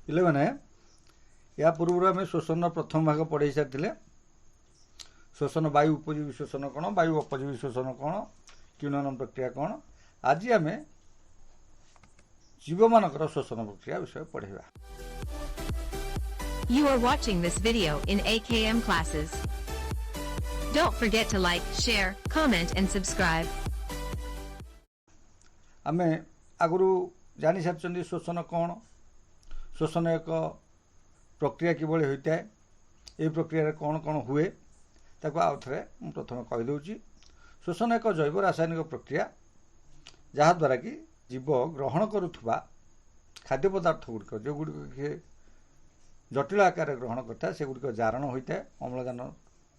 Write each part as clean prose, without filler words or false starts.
ପିଲାମାନେ या पूर्व आम शोषण प्रथम भाग पढ़ाई सारी शोषण वायु उपयोगी शोषण कौन वायु अपयोगी शोषण कौन किणन प्रक्रिया कौन आज आम जीव मानकर शोषण प्रक्रिया विषय पढ़ा। You are watching this video in AKM classes. Don't forget to like, share, comment and subscribe. आम आगु जानी सारी शोषण कौन शोषण एक प्रक्रिया किभଳି होता है ये प्रक्रिया कौन कौन हुए ताको आउ थे प्रथम कहीदे। शोषण एक जैव रासायनिक प्रक्रिया जहाद्वारा कि जीव ग्रहण करुवा खाद्य पदार्थ गुड़िक जो गुड़िक जटिल आकार ग्रहण करता है सेगुड़िक जारण होता है अम्लजान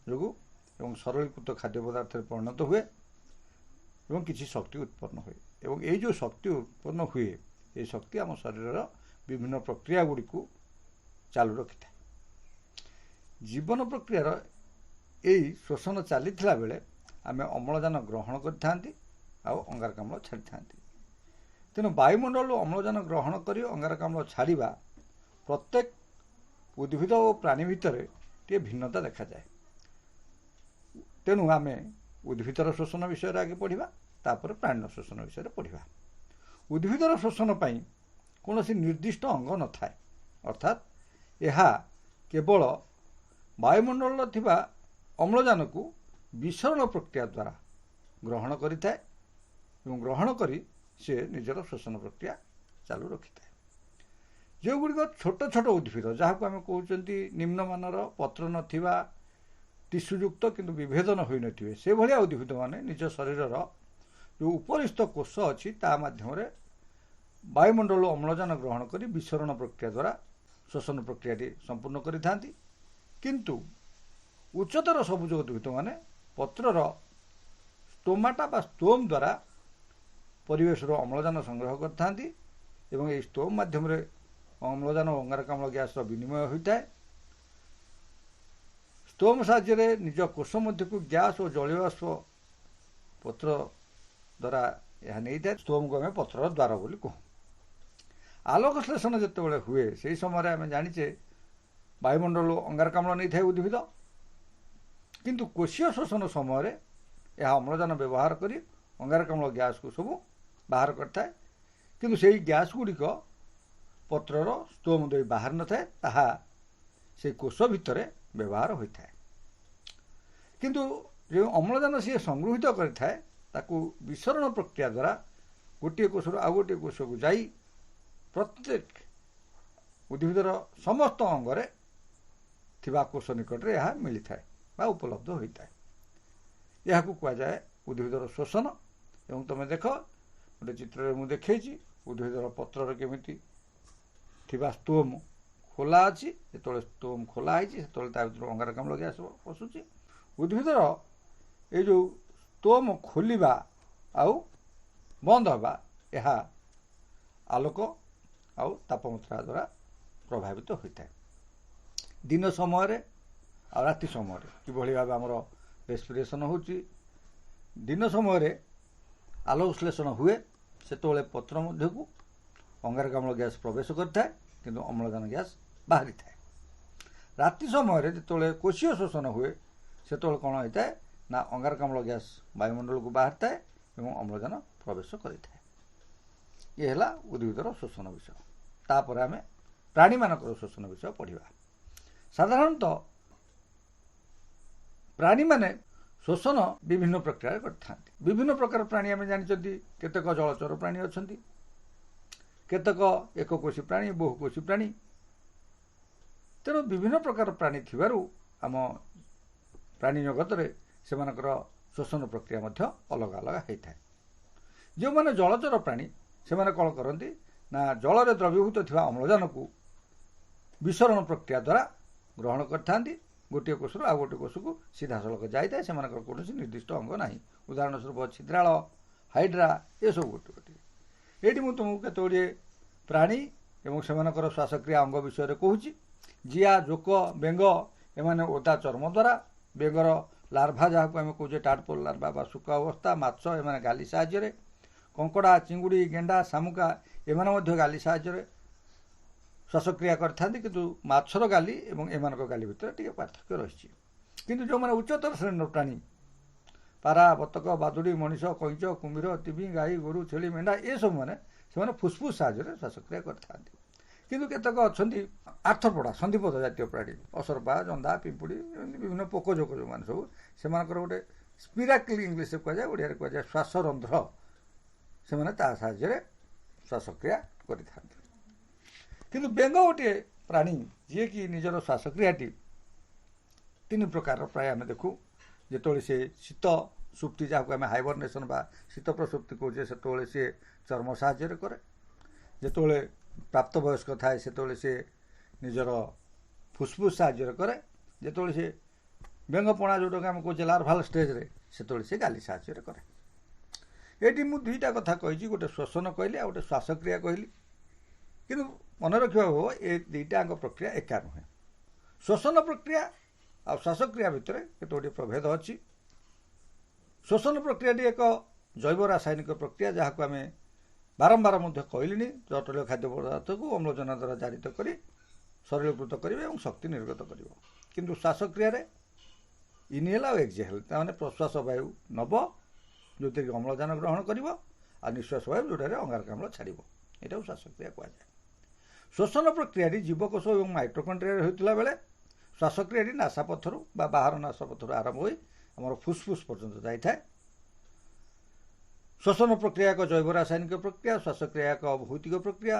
जो एवं सरलीकृत खाद्य पदार्थ परिणत हुए एवं किसी शक्ति उत्पन्न हुए एवं ये जो शक्ति उत्पन्न हुए ये शक्ति आम शरीर विभिन्न प्रक्रिया गुड़ी चालू रखि था। जीवन प्रक्रियार यही शोषण चली बेले आम अम्लजान ग्रहण करि अंगारकाम्ल छाड़ी था। तेणु वायुमंडल अम्लजान ग्रहण कर अंगारकाम्ल छाड़ा प्रत्येक उद्भिद और प्राणी भितर टे भिन्नता देखा जाए। तेणु आम उद्भिदर शोषण विषय आगे पढ़ा तापर प्राणी शोषण विषय पढ़ा। उद्भिदर शोषण पर कौन निर्दिष्ट अंग न थाए अर्थात यह केवल वायुमंडल थिबा अम्लजान को विसरण प्रक्रिया द्वारा ग्रहण करिଥାଏ एवं ग्रहण करी से निजर शोषण प्रक्रिया चालू रखि था। जो गुड़िक छोट छोट उद्भिद जहाँ को आम कहते निम्नमानर पत्र नथिबा टिश्यूयुक्त किंतु विभेदन होई नथिबे से भलिया उद्भिद माने निज शरीरर जो उपरिस्थ कोष अच्छी ता माध्यम वायुमंडल अम्लजान ग्रहण करी विसरण प्रक्रिया द्वारा शोषण प्रक्रिया संपूर्ण करिथांती। किंतु उच्चतर सबुज उद्भिद माने पत्रर स्टोमाटा बा स्टोम द्वारा परिवेश अम्लजान संग्रह करथांती एवं ये स्टोम माध्यम अम्लजान और अंगारकाम्ल गैस विनिमय होता है। स्टोम साहाय्य निज कोष मध्य को गैस और जलीय बाष्प पत्र द्वारा यह नहीं था। स्टोम को आम पत्र द्वार बोली कहूँ। आलोक श्लेषण जिते हुए से समय आम जाचे वायुमंडल अंगारकाम्ल नहीं था उद्भिद किंतु कोशीय शोषण समय यह अम्लजान व्यवहार कर अंगारकाम्ल गैस को सब बाहर करता है किंतु से गैस गुड़िक पत्रर स्टोम दे बाहर न थाए ताहा से कोष भितर व्यवहार होता है। किंतु जो अम्लजान सी संगृहित करें ताकू विसरण प्रक्रिया द्वारा गोटे कोष आउ गोटे कोष को जाई प्रत्येक उद्भिदर समस्त अंगरे थिबा कोष निकट में यह मिली था बा उपलब्ध होता है। यह कह जाए उद्भिदर शोषण। एवं तुम देख गोटे चित्र मुझे देखी उद्भिदर पत्रर केमिति थिबा स्टोम खोला अच्छी जो स्टोम खोला है से अंगारकाम्ल गैस पशुची उद्भिदर ये जो स्टोम खोलिबा आउ बंद हवा यह आलोक आउ तापमात्रा द्वारा प्रभावित होता है। दिन समय आ राति समय किभली भाव आमर रेस्पिरेसन होची दिन समय आलोक श्लेषण हुए से पत्र मध्य को अंगारकाम्ल गैस प्रवेश करता है किंतु अम्लजान गैस बाहरी थाए। राति समय जो कोशीय शोषण हुए से कौन होता है ना अंगारकाम्ल गैस वायुमंडल को बाहर थाए एवं अम्लजान प्रवेश करें। ये है उद्भिदर शोषण विषय। तापर आम प्राणी मानकर शोषण विषय पढ़ा। साधारणतः प्राणी माने शोषण विभिन्न प्रक्रिया करते विभिन्न प्रकार प्राणी आम जानी केतक जलचर प्राणी अच्छा केतक एककोशी प्राणी बहुकोशी प्राणी तेणु विभिन्न प्रकार प्राणी थिबारु आम प्राणी जगत में से शोषण प्रक्रिया अलग अलग होता है। जो मैंने जलचर प्राणी से कौन करती ना जल द्रवीभूत थिबा अम्लजान को विसरण प्रक्रिया द्वारा ग्रहण करथांती गोटे कोष आउ गोटे कोष को सीधा सड़क जाए से कौन निर्दिष्ट अंग ना। उदाहरण स्वरूप छिद्राल हाइड्रा ये सब गोटे गोटे ये तुमको केतोड़े प्राणी एवं से श्वासक्रिया अंग विषय कहूँ। जिया जोक बेंग एमाने ओदा चर्म द्वारा बेंगर लार्भा जहाँ को आम कहे टाडपोल लार्भा बा शुका अवस्था माछ एमाने गाली साहाय्य कंकड़ा चिंगुड़ी गेंडा शामुका एमाने गाली साहाय्य ଶ୍ୱାସକ୍ରିୟା କରିଥାନ୍ତି କିନ୍ତୁ ମାଛର ଗାଲି ଏବଂ ଏମାନଙ୍କ ଗାଲି ଭିତରେ ଟିକେ ପାର୍ଥକ୍ୟ ରହିଛି। କିନ୍ତୁ ଯେଉଁମାନେ ଉଚ୍ଚତର ଶ୍ରେଣୀର ପ୍ରାଣୀ ପାରା ବତକ ବାଦୁଡ଼ି ମଣିଷ କଇଁଚ କୁମ୍ଭୀର ତିମି ଗାଈ ଗୋରୁ ଛେଳି ମେଣ୍ଢା ଏସବୁ ସେମାନେ ଫୁସ୍ଫୁସ୍ ସାହାଯ୍ୟରେ ଶ୍ୱାସକ୍ରିୟା କରିଥାନ୍ତି। କିନ୍ତୁ କେତେକ ଅଛନ୍ତି ଆର୍ଥପୋଡ଼ା ସନ୍ଧିପଦ ଜାତୀୟ ପ୍ରାଣୀ ଅସରପା ଜନ୍ଦା ପିମ୍ପୁଡ଼ି ଏମିତି ବିଭିନ୍ନ ପୋକ ଜୋକ ଯେଉଁମାନେ ସବୁ ସେମାନଙ୍କର ଗୋଟେ ସ୍ପିରାକିଲ୍ ଇଂଲିଶରେ କୁହାଯାଏ, ଓଡ଼ିଆରେ କୁହାଯାଏ ଶ୍ୱାସରନ୍ଧ୍ର, ସେମାନେ ତା ସାହାଯ୍ୟରେ ଶ୍ୱାସକ୍ରିୟା କରିଥାନ୍ତି। କିନ୍ତୁ ବେଙ୍ଗ ଗୋଟିଏ ପ୍ରାଣୀ ଯିଏକି ନିଜର ଶ୍ୱାସକ୍ରିୟାଟି 3 ପ୍ରକାରର ପ୍ରାୟ ଆମେ ଦେଖୁ। ଯେତେବେଳେ ସେ ଶୀତ ସୁପ୍ତି ଯାହାକୁ ଆମେ ହାଇବରନେସନ୍ ବା ଶୀତ ପ୍ରସୁପ୍ତି କହୁଛେ ସେତେବେଳେ ସେ ଚର୍ମ ସାହାଯ୍ୟରେ କରେ। ଯେତେବେଳେ ପ୍ରାପ୍ତବୟସ୍କ ଥାଏ ସେତେବେଳେ ସେ ନିଜର ଫୁସ୍ଫୁସ୍ ସାହାଯ୍ୟରେ କରେ। ଯେତେବେଳେ ସେ ବେଙ୍ଗପଣା ଯେଉଁଟାକି ଆମେ କହୁଛେ ଲାର୍ଭାଲ୍ ଷ୍ଟେଜ୍ରେ ସେତେବେଳେ ସେ ଗାଲି ସାହାଯ୍ୟରେ କରେ। ଏଇଠି ମୁଁ 2ଟା କଥା କହିଛି, ଗୋଟେ ଶ୍ଵସନ କହିଲି ଆଉ ଗୋଟେ ଶ୍ୱାସକ୍ରିୟା କହିଲି। କିନ୍ତୁ ମନେ ରଖିବାକୁ ହେବ ଏ 2ଟାଙ୍କ ପ୍ରକ୍ରିୟା ଏକା ନୁହେଁ। ଶ୍ଵସନ ପ୍ରକ୍ରିୟା ଆଉ ଶ୍ୱାସକ୍ରିୟା ଭିତରେ କେତୋଟି ପ୍ରଭେଦ ଅଛି। ଶ୍ଵସନ ପ୍ରକ୍ରିୟାଟି ଏକ ଜୈବ ରାସାୟନିକ ପ୍ରକ୍ରିୟା ଯାହାକୁ ଆମେ ବାରମ୍ବାର ମଧ୍ୟ କହିଲିଣି। ଜଟିଳ ଖାଦ୍ୟ ପଦାର୍ଥକୁ ଅମ୍ଳଜାନ ଦ୍ୱାରା ଜାରିତ କରି ଶରୀରକୃତ କରିବେ ଏବଂ ଶକ୍ତି ନିର୍ଗତ କରିବ। କିନ୍ତୁ ଶ୍ୱାସକ୍ରିୟାରେ ଇନହେଲ୍ ଆଉ ଏକ୍ସହେଲ୍, ତାମାନେ ପ୍ରଶ୍ୱାସ ବାୟୁ ନେବ ଯେଉଁଥିରେ ଅମ୍ଳଜାନ ଗ୍ରହଣ କରିବ ଆଉ ନିଶ୍ୱାସ ବାୟୁ ଯେଉଁଠାରେ ଅଙ୍ଗାରକାମ୍ଳ ଛାଡ଼ିବ, ଏଇଟାକୁ ଶ୍ୱାସକ୍ରିୟା କୁହାଯାଏ। ଶ୍ଵସନ ପ୍ରକ୍ରିୟାଟି ଜୀବକୋଷ ଏବଂ ମାଇଟୋକଣ୍ଡ୍ରିଆରେ ହେଉଥିଲା ବେଳେ ଶ୍ୱାସକ୍ରିୟାଟି ନାସାପଥରୁ ବା ବାହାର ନାସାପଥରୁ ଆରମ୍ଭ ହୋଇ ଆମର ଫୁସ୍ଫୁସ୍ ପର୍ଯ୍ୟନ୍ତ ଯାଇଥାଏ। ଶ୍ଵସନ ପ୍ରକ୍ରିୟା ଏକ ଜୈବ ରାସାୟନିକ ପ୍ରକ୍ରିୟା, ଶ୍ୱାସକ୍ରିୟା ଏକ ଭୌତିକ ପ୍ରକ୍ରିୟା।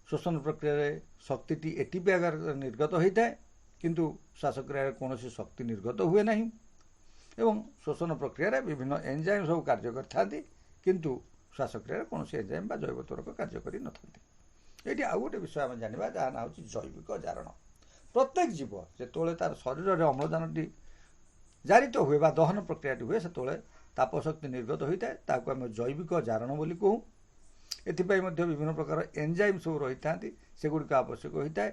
ଶ୍ଵସନ ପ୍ରକ୍ରିୟାରେ ଶକ୍ତିଟି ଏଟିପି ଆକାରରେ ନିର୍ଗତ ହୋଇଥାଏ କିନ୍ତୁ ଶ୍ୱାସକ୍ରିୟାରେ କୌଣସି ଶକ୍ତି ନିର୍ଗତ ହୁଏ ନାହିଁ। ଏବଂ ଶ୍ଵସନ ପ୍ରକ୍ରିୟାରେ ବିଭିନ୍ନ ଏନ୍ଜାଇମ୍ ସବୁ କାର୍ଯ୍ୟ କରିଥାନ୍ତି କିନ୍ତୁ ଶ୍ୱାସକ୍ରିୟାରେ କୌଣସି ଏନ୍ଜାଇମ୍ ବା ଜୈବ ତ୍ୱରକ କାର୍ଯ୍ୟ କରିନଥାନ୍ତି। ଏଇଠି ଆଉ ଗୋଟେ ବିଷୟ ଆମେ ଜାଣିବା, ଯାହା ନାଁ ହେଉଛି ଜୈବିକ ଜାରଣ। ପ୍ରତ୍ୟେକ ଜୀବ ଯେତେବେଳେ ତାର ଶରୀରରେ ଅମ୍ଳଜାନଟି ଜାରିତ ହୁଏ ବା ଦହନ ପ୍ରକ୍ରିୟାଟି ହୁଏ ସେତେବେଳେ ତାପଶକ୍ତି ନିର୍ଗତ ହୋଇଥାଏ, ତାହାକୁ ଆମେ ଜୈବିକ ଜାରଣ ବୋଲି କହୁ। ଏଥିପାଇଁ ମଧ୍ୟ ବିଭିନ୍ନ ପ୍ରକାର ଏନ୍ଜାଇମ୍ ସବୁ ରହିଥାନ୍ତି, ସେଗୁଡ଼ିକ ଆବଶ୍ୟକ ହୋଇଥାଏ।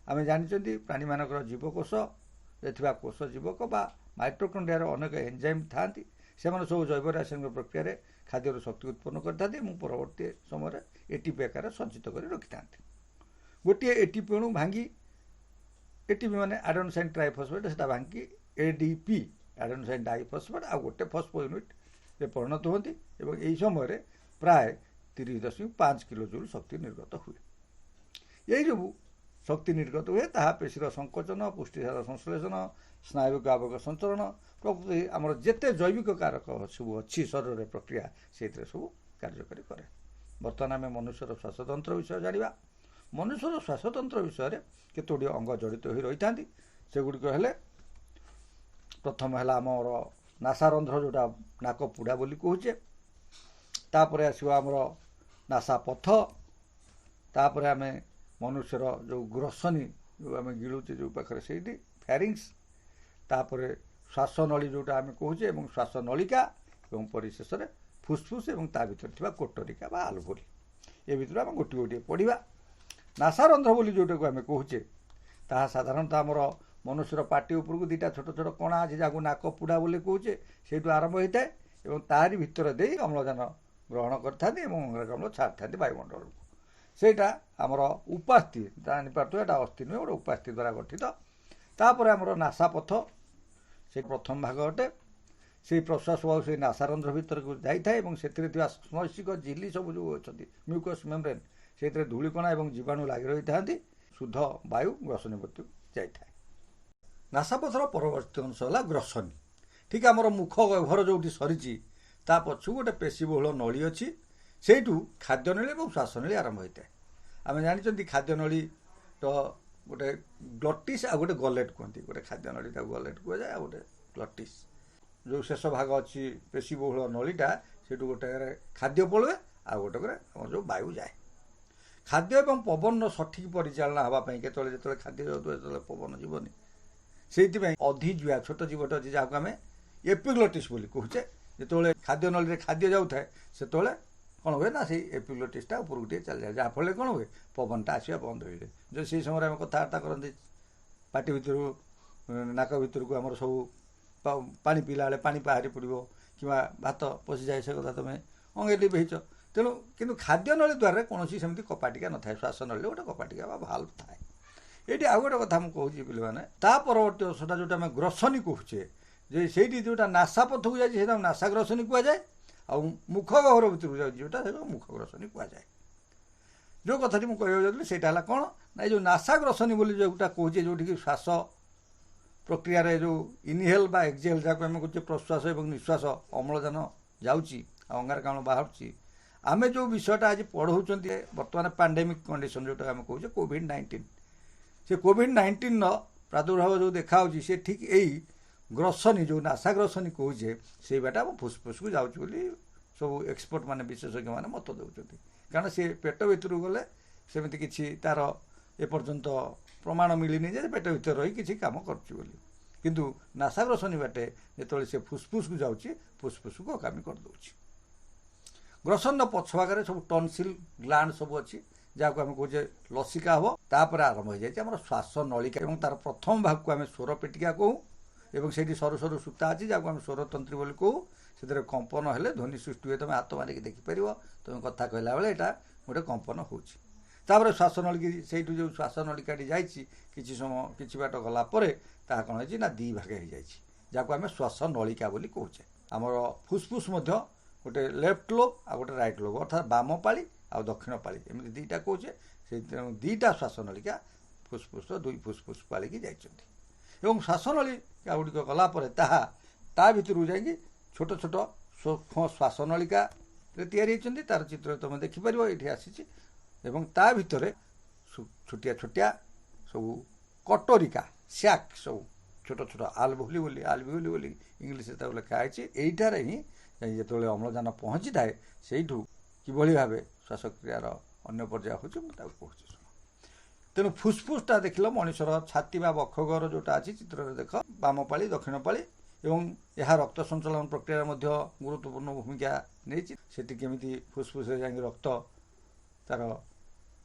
ଆମେ ଜାଣିଛନ୍ତି ପ୍ରାଣୀମାନଙ୍କର ଜୀବକୋଷରେ ଥିବା କୋଷ ଜୀବକ ବା ମାଇଟୋକଣ୍ଡ୍ରିଆରେ ଅନେକ ଏନ୍ଜାଇମ୍ ଥାନ୍ତି। ସେମାନେ ସବୁ ଜୈବ ରାସାୟନିକ ପ୍ରକ୍ରିୟାରେ ଖାଦ୍ୟରୁ ଶକ୍ତି ଉତ୍ପନ୍ନ କରିଥାନ୍ତି ଏବଂ ପରବର୍ତ୍ତୀ ସମୟରେ ଏଟିପି ଆକାରରେ ସଞ୍ଚିତ କରି ରଖିଥାନ୍ତି। ଗୋଟିଏ ଏଟିପି ଅଣୁ ଭାଙ୍ଗି, ଏଟିପି ମାନେ ଆଡେନୋସାଇନ୍ ଟ୍ରାଇଫସ୍ଫେଟ୍, ସେଟା ଭାଙ୍ଗି ଏଡିପି ଆଡେନୋସାଇନ୍ ଡାଇଫସ୍ଫେଟ୍ ଆଉ ଗୋଟେ ଫସ୍ଫୋ ୟୁନିଟ୍ରେ ପରିଣତ ହୁଅନ୍ତି ଏବଂ ଏହି ସମୟରେ ପ୍ରାୟ 30.5 କିଲୋ ଜୁଲ୍ ଶକ୍ତି ନିର୍ଗତ ହୁଏ। ଏହି ଯୋଗୁଁ ଶକ୍ତି ନିର୍ଗତ ହୁଏ ତାହା ପେଶୀର ସଂକୋଚନ, ପୁଷ୍ଟିସାର ସଂଶ୍ଳେଷଣ, ସ୍ନାୟୁବିକ ଆବେଗ ସଞ୍ଚରଣ ପ୍ରକୃତି ଆମର ଯେତେ ଜୈବିକ କାରକ ସବୁ ଅଛି ଶରୀରରେ ପ୍ରକ୍ରିୟା ସେଇଥିରେ ସବୁ କାର୍ଯ୍ୟକାରୀ କରେ। ବର୍ତ୍ତମାନ ଆମେ ମନୁଷ୍ୟର ଶ୍ୱାସତନ୍ତ୍ର ବିଷୟ ଜାଣିବା। ମନୁଷ୍ୟର ଶ୍ୱାସତନ୍ତ୍ର ବିଷୟରେ କେତୋଟି ଅଙ୍ଗ ଜଡ଼ିତ ହୋଇ ରହିଥାନ୍ତି। ସେଗୁଡ଼ିକ ହେଲେ, ପ୍ରଥମ ହେଲା ଆମର ନାସାରନ୍ଧ୍ର ଯେଉଁଟା ନାକ ପୁଡ଼ା ବୋଲି କହୁଛେ, ତାପରେ ଆସିବ ଆମର ନାସାପଥ, ତାପରେ ଆମେ ମନୁଷ୍ୟର ଯେଉଁ ଗ୍ରସନୀ ଯେଉଁ ଆମେ ଗିଳୁଛେ ଯେଉଁ ପାଖରେ ସେଇଠି ଫ୍ୟାରିଙ୍ଗସ୍, ତାପରେ ଶ୍ୱାସନଳୀ ଯେଉଁଟା ଆମେ କହୁଛେ ଏବଂ ଶ୍ୱାସନଳିକା ଏବଂ ପରିଶେଷରେ ଫୁସ୍ଫୁସ୍ ଏବଂ ତା ଭିତରେ ଥିବା କୋଟରିକା ବା ଆଲଭୋଲି। ଏ ଭିତରୁ ଆମେ ଗୋଟିଏ ଗୋଟିଏ ପଢ଼ିବା। ନାସାରନ୍ଧ୍ର ବୋଲି ଯେଉଁଟାକୁ ଆମେ କହୁଛେ ତାହା ସାଧାରଣତଃ ଆମର ମନୁଷ୍ୟର ପାଟି ଉପରକୁ 2ଟା ଛୋଟ ଛୋଟ କଣା ଅଛି ଯାହାକୁ ନାକ ପୁଡ଼ା ବୋଲି କହୁଛେ, ସେଇଠୁ ଆରମ୍ଭ ହୋଇଥାଏ ଏବଂ ତାରି ଭିତରେ ଦେଇ ଅମ୍ଳଜାନ ଗ୍ରହଣ କରିଥାନ୍ତି ଏବଂ ଅଙ୍ଗାରକାମ୍ଳ ଛାଡ଼ିଥାନ୍ତି ବାୟୁମଣ୍ଡଳକୁ। ସେଇଟା ଆମର ଉପାସ୍ଥି, ଜାଣିପାରୁଥିବ ଏଇଟା ଅସ୍ଥି ନୁହେଁ, ଗୋଟେ ଉପାସ୍ଥି ଦ୍ୱାରା ଗଠିତ। ତାପରେ ଆମର ନାସାପଥ, ସେ ପ୍ରଥମ ଭାଗ ଅଟେ। ସେଇ ପ୍ରଶ୍ୱାସ ବାୟୁ ସେଇ ନାସାରନ୍ଧ୍ର ଭିତରକୁ ଯାଇଥାଏ ଏବଂ ସେଥିରେ ଥିବା ସ୍ନୈଷିକ ଝିଲ୍ଲି ସବୁ ଯେଉଁ ଅଛନ୍ତି ମ୍ୟୁକସ୍ ମେମ୍ବ୍ରେନ୍, ସେଇଥିରେ ଧୂଳିକଣା ଏବଂ ଜୀବାଣୁ ଲାଗି ରହିଥାନ୍ତି। ଶୁଦ୍ଧ ବାୟୁ ଗ୍ରସନୀବର୍ତ୍ତିକୁ ଯାଇଥାଏ। ନାସାପଥର ପରବର୍ତ୍ତୀ ଅଂଶ ହେଲା ଗ୍ରସନୀ। ଠିକ୍ ଆମର ମୁଖ ଗହ୍ୱର ଯେଉଁଠି ସରିଛି ତା ପଛକୁ ଗୋଟେ ପେଶୀବହୁଳ ନଳୀ ଅଛି, ସେଇଠୁ ଖାଦ୍ୟନଳୀ ଏବଂ ଶ୍ୱାସନଳୀ ଆରମ୍ଭ ହୋଇଥାଏ। ଆମେ ଜାଣିଛନ୍ତି ଖାଦ୍ୟନଳୀର ଗୋଟେ ଗ୍ଲଟିସ୍ ଆଉ ଗୋଟେ ଗଲେଟ୍ କୁହନ୍ତି। ଗୋଟେ ଖାଦ୍ୟନଳୀ ତାକୁ ଗଲେଟ୍ କୁହାଯାଏ ଆଉ ଗୋଟେ ଗ୍ଲଟିସ୍। ଯେଉଁ ଶେଷ ଭାଗ ଅଛି ପେଶୀବହୁଳ ନଳୀଟା, ସେଇଠୁ ଗୋଟାକରେ ଖାଦ୍ୟ ପଳୁଏ ଆଉ ଗୋଟାକରେ ଆମର ଯେଉଁ ବାୟୁ ଯାଏ। ଖାଦ୍ୟ ଏବଂ ପବନର ସଠିକ୍ ପରିଚାଳନା ହେବା ପାଇଁ ଯେତେବେଳେ ଖାଦ୍ୟ ଯାଉଥିବ ସେତେବେଳେ ପବନ ଯିବନି, ସେଇଥିପାଇଁ ଅଧିଜୁଆ ଛୋଟ ଜୀବଟେ ଅଛି ଯାହାକୁ ଆମେ ଏପିଗ୍ଲଟିସ୍ ବୋଲି କହୁଛେ। ଯେତେବେଳେ ଖାଦ୍ୟନଳୀରେ ଖାଦ୍ୟ ଯାଉଥାଏ ସେତେବେଳେ କ'ଣ ହୁଏ ନା ସେଇ ଏପିଗ୍ଲଟିସ୍ଟା ଉପରକୁ ଟିକେ ଚାଲିଯାଏ, ଯାହାଫଳରେ କ'ଣ ହୁଏ ପବନଟା ଆସିବା ବନ୍ଦ ହୋଇଯାଏ। ଯଦି ସେଇ ସମୟରେ ଆମେ କଥାବାର୍ତ୍ତା କରନ୍ତି ପାଟି ଭିତରୁ ନାକ ଭିତରକୁ ଆମର ସବୁ ପାଣି ପିଇଲା ବେଳେ ପାଣି ବାହାରି ପଡ଼ିବ କିମ୍ବା ଭାତ ପଶିଯାଏ, ସେ କଥା ତୁମେ ଅଙ୍ଗେ ଲିଭେଇଛ, ତେଣୁ କିନ୍ତୁ ଖାଦ୍ୟ ନଳୀ ଦ୍ୱାରରେ କୌଣସି ସେମିତି କପାଟିକା ନଥାଏ। ଶ୍ୱାସନଳୀରେ ଗୋଟେ କପାଟିକା ବା ଭାଲ୍ଭ ଥାଏ। ଏଇଠି ଆଉ ଗୋଟେ କଥା ମୁଁ କହୁଛି ପିଲାମାନେ, ତା ପରବର୍ତ୍ତୀ ଅଂଶଟା ଯେଉଁଟା ଆମେ ଗ୍ରସନୀ କହୁଛେ, ଯେ ସେଇଠି ଯେଉଁଟା ନାସା ପଥକୁ ଯାଇଛି ସେଇଟା ନାସା ଗ୍ରସନୀ କୁହାଯାଏ। ଆଉ ମୁଖ ଗହ୍ୱର ଭିତରକୁ ଯାଉଛି ଯେଉଁଟା ସେଇଟା ମୁଖ ଗ୍ରସନୀ କୁହାଯାଏ। ଯେଉଁ କଥାଟି ମୁଁ କହିବାକୁ ଯାଉଥିଲି ସେଇଟା ହେଲା କ'ଣ ନା, ଏ ଯେଉଁ ନାସା ଗ୍ରସନୀ ବୋଲି ଯେଉଁଟା କହୁଛେ, ଯେଉଁଠିକି ଶ୍ୱାସ ପ୍ରକ୍ରିୟାରେ ଯେଉଁ ଇନହେଲ୍ ବା ଏକ୍ସହେଲ୍ ଯାହାକୁ ଆମେ କହୁଛେ ପ୍ରଶ୍ୱାସ ଏବଂ ନିଶ୍ୱାସ, ଅମ୍ଳଜାନ ଯାଉଛି ଆଉ ଅଙ୍ଗାରକାମ୍ଳ ବାହାରୁଛି। ଆମେ ଯେଉଁ ବିଷୟଟା ଆଜି ପଢ଼ଉଛନ୍ତି ବର୍ତ୍ତମାନ ପାଣ୍ଡେମିକ୍ କଣ୍ଡିସନ୍ ଯେଉଁଟା ଆମେ କହୁଛେ କୋଭିଡ୍-19, ସେ କୋଭିଡ୍-19ର ପ୍ରାଦୁର୍ଭାବ ଯେଉଁ ଦେଖାହେଉଛି ସେ ଠିକ୍ ଏଇ ଗ୍ରସନୀ ଯେଉଁ ନାସା ଗ୍ରସନୀ କହୁଛେ ସେଇ ବାଟା ଆମ ଫୁସ୍ଫୁସ୍କୁ ଯାଉଛି ବୋଲି ସବୁ ଏକ୍ସପର୍ଟମାନେ ବିଶେଷଜ୍ଞମାନେ ମତ ଦେଉଛନ୍ତି। କାରଣ ସେ ପେଟ ଭିତରକୁ ଗଲେ ସେମିତି କିଛି ତା'ର ଏପର୍ଯ୍ୟନ୍ତ ପ୍ରମାଣ ମିଳିନି ଯେ ପେଟ ଭିତରେ ରହି କିଛି କାମ କରୁଛି ବୋଲି। କିନ୍ତୁ ନାସା ଗ୍ରସନୀ ବାଟେ ଯେତେବେଳେ ସେ ଫୁସ୍ଫୁସ୍କୁ ଯାଉଛି ଫୁସ୍ଫୁସ୍କୁ ଅକାମୀ କରିଦେଉଛି। ଗ୍ରସନର ପଛ ଭାଗରେ ସବୁ ଟନସିଲ୍ ଗ୍ଲାଣ୍ଡ ସବୁ ଅଛି, ଯାହାକୁ ଆମେ କହୁଛେ ଲସିକା ହେବ। ତାପରେ ଆରମ୍ଭ ହୋଇଯାଇଛି ଆମର ଶ୍ୱାସ ନଳିକା ଏବଂ ତାର ପ୍ରଥମ ଭାଗକୁ ଆମେ ସ୍ୱର ପେଟିକା କହୁ ଏବଂ ସେଇଠି ସରୁ ସରୁ ସୂତା ଅଛି ଯାହାକୁ ଆମେ ସ୍ୱରତନ୍ତ୍ରୀ ବୋଲି କହୁ। ସେଥିରେ କମ୍ପନ ହେଲେ ଧ୍ୱନି ସୃଷ୍ଟି ହୁଏ। ତୁମେ ହାତ ମାରିକି ଦେଖିପାରିବ, ତୁମେ କଥା କହିଲା ବେଳେ ଏଇଟା ଗୋଟେ କମ୍ପନ ହେଉଛି। ତାପରେ ଶ୍ୱାସନଳୀ, ସେଇଠୁ ଯେଉଁ ଶ୍ୱାସନଳିକାଟି ଯାଇଛି କିଛି ସମୟ କିଛି ବାଟ ଗଲା ପରେ ତାହା କ'ଣ ହେଇଛି ନା ଦୁଇ ଭାଗ ହେଇଯାଇଛି, ଯାହାକୁ ଆମେ ଶ୍ୱାସନଳିକା ବୋଲି କହୁଛେ। ଆମର ଫୁସ୍ଫୁସ୍ ମଧ୍ୟ ଗୋଟେ ଲେଫ୍ଟ ଲୋବ୍ ଆଉ ଗୋଟେ ରାଇଟ୍ ଲୋବ୍, ଅର୍ଥାତ୍ ବାମ ପାଳି ଆଉ ଦକ୍ଷିଣ ପାଳି, ଏମିତି ଦୁଇଟା କହୁଛେ। ସେଇ ତେଣୁ ଦୁଇଟା ଶ୍ୱାସନଳିକା ଫୁସ୍ଫୁସ୍ର ଦୁଇ ଫୁସ୍ଫୁସ୍ ପାଳିକି ଯାଇଛନ୍ତି। ଏବଂ ଶ୍ୱାସନଳିକା ଗୁଡ଼ିକ ଗଲା ପରେ ତାହା ତା ଭିତରକୁ ଯାଇକି ଛୋଟ ଛୋଟ ସୂକ୍ଷ୍ମ ଶ୍ୱାସନଳିକାରେ ତିଆରି ହେଇଛନ୍ତି। ତାର ଚିତ୍ର ତୁମେ ଦେଖିପାରିବ, ଏଇଠି ଆସିଛି। ଏବଂ ତା ଭିତରେ ଛୋଟିଆ ଛୋଟିଆ ସବୁ କଟୋରିକା, ସ୍ୟାକ୍, ସବୁ ଛୋଟ ଛୋଟ ଆଲଭିଓଲି ବୋଲି ଇଂଲିଶରେ ତାକୁ ଲେଖା ହେଇଛି। ଏଇଟାରେ ହିଁ ଯେତେବେଳେ ଅମ୍ଳଜାନ ପହଞ୍ଚିଥାଏ ସେଇଠୁ କିଭଳି ଭାବେ ଶ୍ୱାସକ୍ରିୟାର ଅନ୍ୟ ପର୍ଯ୍ୟାୟ ହେଉଛି ମୁଁ ତାକୁ କହୁଛି। ତେଣୁ ଫୁସ୍ଫୁସ୍ଟା ଦେଖିଲ ମଣିଷର ଛାତି ବା ବକ୍ଷଗହ୍ୱର ଯେଉଁଟା ଅଛି ଚିତ୍ରରେ ଦେଖ, ବାମ ପାଳି ଦକ୍ଷିଣ ପାଳି, ଏବଂ ଏହା ରକ୍ତ ସଞ୍ଚାଳନ ପ୍ରକ୍ରିୟାରେ ମଧ୍ୟ ଗୁରୁତ୍ୱପୂର୍ଣ୍ଣ ଭୂମିକା ନେଇଛି। ସେଠି କେମିତି ଫୁସ୍ଫୁସ୍ରେ ଯାଇକି ରକ୍ତ ତାର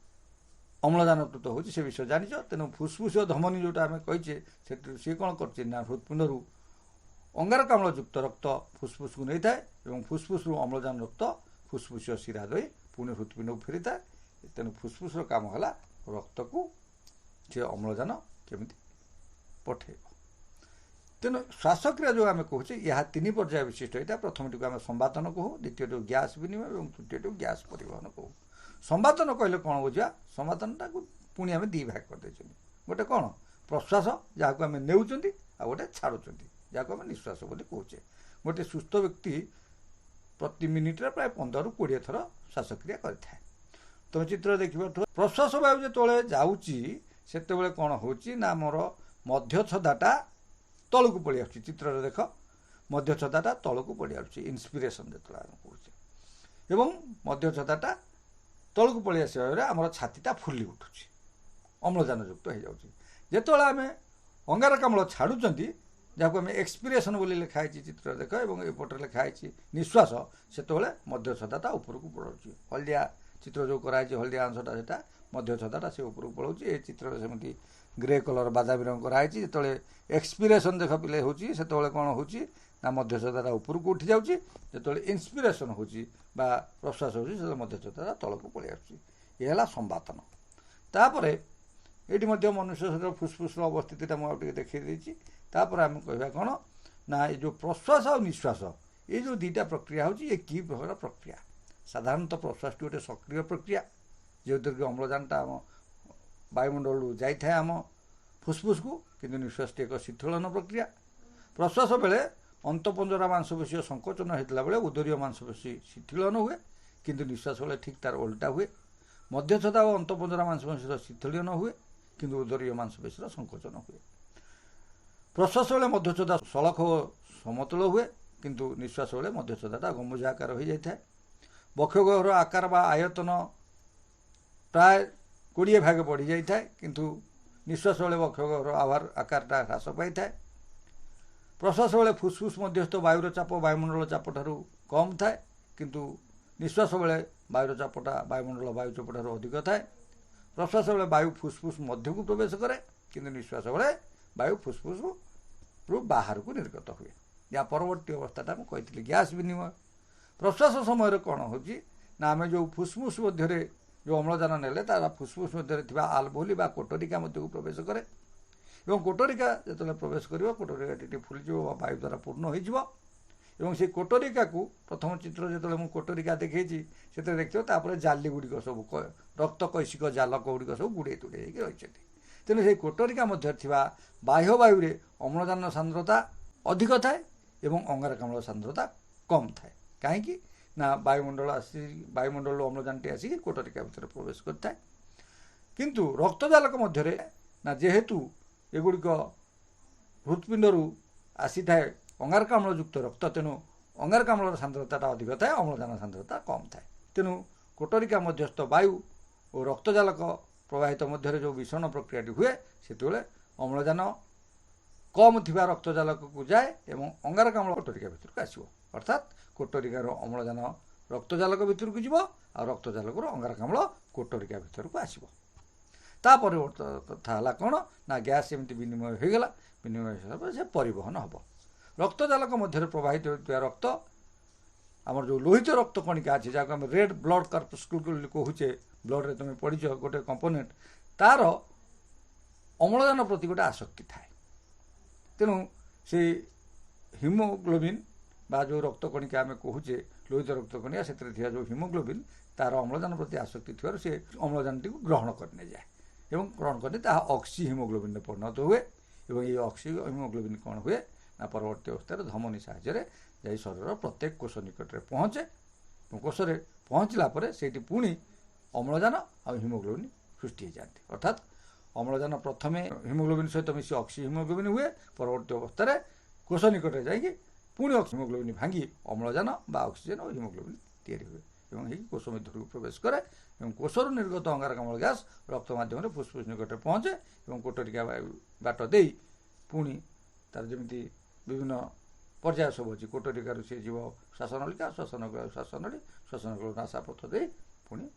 ଅମ୍ଳଜାନକୃତ ହେଉଛି ସେ ବିଷୟ ଜାଣିଛ। ତେଣୁ ଫୁସ୍ଫୁସ୍ ଧମନୀ ଯେଉଁଟା ଆମେ କହିଛେ ସେଥିରୁ ସିଏ କ'ଣ କରୁଛି ନା ହୃତ୍ପିଣ୍ଡରୁ ଅଙ୍ଗାରକାମ୍ଳ ଯୁକ୍ତ ରକ୍ତ ଫୁସ୍ଫୁସ୍କୁ ନେଇଥାଏ ଏବଂ ଫୁସ୍ଫୁସ୍ରୁ ଅମ୍ଳଜାନ ରକ୍ତ ଫୁସ୍ଫୁସୀୟ ଶିରା ଦେଇ ପୁଣି ହୃତ୍ପିଣ୍ଡକୁ ଫେରିଥାଏ। ତେଣୁ ଫୁସ୍ଫୁସ୍ର କାମ ହେଲା ରକ୍ତକୁ ସେ ଅମ୍ଳଜାନ କେମିତି ପଠେଇବ। ତେଣୁ ଶ୍ୱାସକ୍ରିୟା ଯେଉଁ ଆମେ କହୁଛେ ଏହା ତିନି ପର୍ଯ୍ୟାୟ ବିଶିଷ୍ଟ। ଏଇଟା ପ୍ରଥମଟିକୁ ଆମେ ସମ୍ବାଦନ କହୁ, ଦ୍ୱିତୀୟଟିକୁ ଗ୍ୟାସ୍ ବିନିମୟ ଏବଂ ତୃତୀୟଟିକୁ ଗ୍ୟାସ୍ ପରିବହନ କହୁ। ସମ୍ବାଦନ କହିଲେ କ'ଣ ବୁଝିବା? ସମ୍ବାଦନଟାକୁ ପୁଣି ଆମେ ଦୁଇ ଭାଗ କରିଦେଇଛନ୍ତି। ଗୋଟେ କ'ଣ ପ୍ରଶ୍ୱାସ, ଯାହାକୁ ଆମେ ନେଉଛନ୍ତି, ଆଉ ଗୋଟେ ଛାଡ଼ୁଛନ୍ତି, ଯାହାକୁ ଆମେ ନିଶ୍ୱାସ ବୋଲି କହୁଛେ। ଗୋଟେ ସୁସ୍ଥ ବ୍ୟକ୍ତି ପ୍ରତି ମିନିଟ୍ରେ ପ୍ରାୟ 15ରୁ 20 ଥର ଶ୍ୱାସକ୍ରିୟା କରିଥାଏ। ତୁମେ ଚିତ୍ର ଦେଖିପାରୁଥିବ, ପ୍ରଶ୍ୱାସ ବାୟୁ ଯେତେବେଳେ ଯାଉଛି ସେତେବେଳେ କ'ଣ ହେଉଛି ନା ଆମର ମଧ୍ୟଚ୍ଛଦାଟା ତଳକୁ ପଳେଇ ଆସୁଛି। ଚିତ୍ରରେ ଦେଖ, ମଧ୍ୟଚ୍ଛଦାଟା ତଳକୁ ପଳେଇ ଆସୁଛି ଇନ୍ସପିରେସନ୍ ଯେତେବେଳେ ଆମେ କହୁଛେ, ଏବଂ ମଧ୍ୟଚ୍ଛଦାଟା ତଳକୁ ପଳେଇ ଆସିବା ବେଳେ ଆମର ଛାତିଟା ଫୁଲି ଉଠୁଛି, ଅମ୍ଳଜାନ ଯୁକ୍ତ ହେଇଯାଉଛି। ଯେତେବେଳେ ଆମେ ଅଙ୍ଗାରକାମ୍ଳ ଛାଡ଼ୁଛନ୍ତି, ଯାହାକୁ ଆମେ ଏକ୍ସପିରେସନ୍ ବୋଲି ଲେଖା ହେଇଛି ଚିତ୍ରରେ ଦେଖ, ଏବଂ ଏପଟରେ ଲେଖା ହେଇଛି ନିଶ୍ୱାସ, ସେତେବେଳେ ମଧ୍ୟଚ୍ଛଦାଟା ଉପରକୁ ପଳାଉଛି। ହଳଦିଆ ଚିତ୍ର ଯେଉଁ କରାହେଇଛି, ହଳଦିଆ ଅଂଶଟା ସେଟା ମଧ୍ୟଚ୍ଛଦାଟା ସେ ଉପରକୁ ପଳାଉଛି। ଏ ଚିତ୍ରରେ ସେମିତି ଗ୍ରେ କଲର୍ ବାଦାମୀ ରଙ୍ଗ କରାହେଇଛି। ଯେତେବେଳେ ଏକ୍ସପିରେସନ୍ ଦେଖ ପିଲେ ହେଉଛି ସେତେବେଳେ କ'ଣ ହେଉଛି ନା ମଧ୍ୟଚ୍ଛଦାଟା ଉପରକୁ ଉଠି ଯାଉଛି। ଯେତେବେଳେ ଇନ୍ସପିରେସନ୍ ହେଉଛି ବା ପ୍ରଶ୍ୱାସ ହେଉଛି ସେତେବେଳେ ମଧ୍ୟଚ୍ଛଦାଟା ତଳକୁ ପଳେଇ ଆସୁଛି। ଏ ହେଲା ସମ୍ବାଦନ। ତାପରେ ଏଇଠି ମଧ୍ୟ ମନୁଷ୍ୟ ଶରୀର ଫୁସ୍ଫୁସ୍ର ଅବସ୍ଥିତିଟା ମୁଁ ଆଉ ଟିକେ ଦେଖେଇ ଦେଇଛି। ତାପରେ ଆମେ କହିବା କ'ଣ ନା ଏ ଯେଉଁ ପ୍ରଶ୍ୱାସ ଆଉ ନିଶ୍ୱାସ, ଏ ଯେଉଁ ଦୁଇଟା ପ୍ରକ୍ରିୟା ହେଉଛି, ଏ କି ପ୍ରକାର ପ୍ରକ୍ରିୟା? ସାଧାରଣତଃ ପ୍ରଶ୍ୱାସଟି ଗୋଟେ ସକ୍ରିୟ ପ୍ରକ୍ରିୟା, ଯେଉଁଥିରେ କି ଅମ୍ଳଜାନଟା ଆମ ବାୟୁମଣ୍ଡଳରୁ ଯାଇଥାଏ ଆମ ଫୁସ୍ଫୁସ୍କୁ, କିନ୍ତୁ ନିଶ୍ୱାସଟି ଏକ ଶୀତଳନ ପ୍ରକ୍ରିୟା। ପ୍ରଶ୍ୱାସ ବେଳେ ଅନ୍ତଃପଞ୍ଜରା ମାଂସପେଶୀର ସଙ୍କୋଚନ ହେଇଥିଲା ବେଳେ ଉଦରୀୟ ମାଂସପେଶୀ ଶିଥିଳନ ହୁଏ, କିନ୍ତୁ ନିଶ୍ୱାସ ବେଳେ ଠିକ୍ ତାର ଓଲଟା ହୁଏ। ମଧ୍ୟଚ୍ଛଦା ଓ ଅନ୍ତଃପଞ୍ଜରା ମାଂସପେଶୀର ଶିଥିଳନ ହୁଏ, କିନ୍ତୁ ଉଦରୀୟ ମାଂସପେଶୀର ସଙ୍କୋଚନ ହୁଏ। ପ୍ରଶ୍ୱାସ ବେଳେ ମଧ୍ୟଚ୍ଛଦା ସଳଖ ଓ ସମତଳ ହୁଏ, କିନ୍ତୁ ନିଶ୍ୱାସ ବେଳେ ମଧ୍ୟଚ୍ଛଦାଟା ଗମ୍ବୁଜ ଆକାର ହୋଇଯାଇଥାଏ। ବକ୍ଷଗହ୍ୱର ଆକାର ବା ଆୟତନ ପ୍ରାୟ 20 ଭାଗ ବଢ଼ିଯାଇଥାଏ, କିନ୍ତୁ ନିଶ୍ୱାସ ବେଳେ ବକ୍ଷଗହ୍ୱର ଆକାରଟା ହ୍ରାସ ପାଇଥାଏ। ପ୍ରଶ୍ୱାସ ବେଳେ ଫୁସ୍ଫୁସ୍ ମଧ୍ୟସ୍ଥ ବାୟୁର ଚାପ ବାୟୁମଣ୍ଡଳ ଚାପଠାରୁ କମ୍ ଥାଏ, କିନ୍ତୁ ନିଶ୍ୱାସ ବେଳେ ବାୟୁର ଚାପଟା ବାୟୁମଣ୍ଡଳ ବାୟୁ ଚାପଠାରୁ ଅଧିକ ଥାଏ। ପ୍ରଶ୍ୱାସ ବେଳେ ବାୟୁ ଫୁସ୍ଫୁସ୍ ମଧ୍ୟକୁ ପ୍ରବେଶ କରେ, କିନ୍ତୁ ନିଶ୍ୱାସ ବେଳେ ବାୟୁ ଫୁସ୍ଫୁସ୍ରୁ ବାହାରକୁ ନିର୍ଗତ ହୁଏ। ଏହା ପରବର୍ତ୍ତୀ ଅବସ୍ଥାଟା ମୁଁ କହିଥିଲି ଗ୍ୟାସ୍ ବିନିମୟ। ପ୍ରଶ୍ୱାସ ସମୟରେ କ'ଣ ହେଉଛି ना आम जो फुसफुस मध्य जो अम्लजान नेले तार फुसफुस मध्य आल्भोली बा कोटरिका मध्य को प्रवेश करे এবং कोटरिका जो प्रवेश कर कोटरिका टी फुलज वायु द्वारा पूर्ण हो से कोटरिका को प्रथम चित्र जो मुझे कोटरिका देखी से देखिए जाली गुड़िक सब रक्त कैशिक जालक गुड़िक सब गुड़े तुड़े रही तेणु से कोटरिका मध्य बाह्य वायु अम्लजान सांद्रता अधिक थाए एवं अंगारकाम्ल सांद्रता कम थाए कहीं ना वायुमंडल वायुमंडल अम्लजान टी आसिक कोटरिका भितर प्रवेश करता है किंतु रक्तजालक मध्य ना जेहेतु एगुड़िक हृत्पिंडर आसी थाए अंगारकाम्ल युक्त रक्त तेणु अंगारकाम्ल सांद्रता अधिक थाए अम्लजान सांद्रता कम थाए तेणु कोटरिका मध्यस्थ वायु और रक्तजालक प्रवाहित मध्य जो विषण प्रक्रिया हुए से अम्लजान कम थी रक्तजालक को जाए और अंगारकाम्ल कोटरिका भितर को आसो अर्थात कोटरिकार अम्लजान रक्तजालक भितर को जीव आ रक्तजालक अंगारकाम्ल कोटरिका भितर को आसो तापर कथा है कौन ना गैस एमती विनिमय हो गला विनिमय से परिवहन हम रक्तजालक मध्य प्रवाहित होता रक्त आमर जो लोहित रक्त कणिका अच्छे जहाँ आम रेड ब्लड कर्पस्कुल कहूचे ब्लड रे तुम पढ़ी गोटे कंपोनेंट तार अम्लजान प्रति गोटे आसक्ति थाए तेणु से हिमोग्लोबिन बा जो रक्त कणिका आम कहूचे लोहित रक्त कणिका से जो हिमोग्लोबिन तार अम्लजान प्रति आसक्ति थी से अम्लजान टी ग्रहण करने जाए एवं ग्रहण करने ऑक्सी हिमोग्लोबिन में परिणत हुए और ये ऑक्सी हिमोग्लोबिन कौन हुए ना परवर्ती अवस्था धमनी साहाय्य जा शरीर प्रत्येक कोष निकट में पहुँचे कोष में पहुँचला से पुणी अम्लजान और हिमोग्लोबिन सृष्टि हो जाती अर्थात अम्लजान प्रथम हिमोग्लोबिन सहित मिसी ऑक्सी हिमोग्लोबिन हुए परवर्ती अवस्था कोष निकट में जाकि पुणी हिमोग्लोबिन भांगी अम्लजान बा ऑक्सीजन और हिमोग्लोबिन तैयारी हुए और कोष मध्य को प्रवेश करे और कोषर निर्गत अंगारकाम्ल गैस रक्त माध्यम फुसफुस निकट में पहुँचे और कोटरिका बाट दे पुणी तार जमी विभिन्न पर्याय सब अच्छी कोटरिकार सी जीव श्वासनलिका श्वासनली नासापथ दे पुणी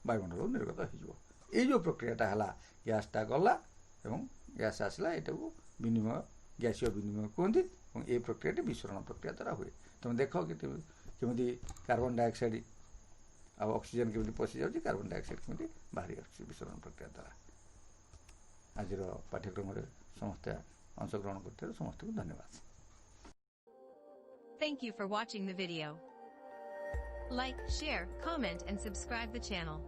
वायुमंडल निर्गत हो जो प्रक्रियाटा है गैसटा गला गैस आसला यहाँ को विनिमय गैसीय विनिमय कहते और ये प्रक्रिया विस्फोरण प्रक्रिया द्वारा हुए तुम देख कि कार्बन डाइऑक्साइड आ ऑक्सीजन केमी पशि जाऊँगी कार्बन डाइऑक्साइड केमी बाहरी विस्फोरण प्रक्रिया द्वारा आज पाठ्यक्रम समस्त अंशग्रहण करते समस्त को धन्यवाद। Thank you for watching the video. Like, share, comment and subscribe the channel.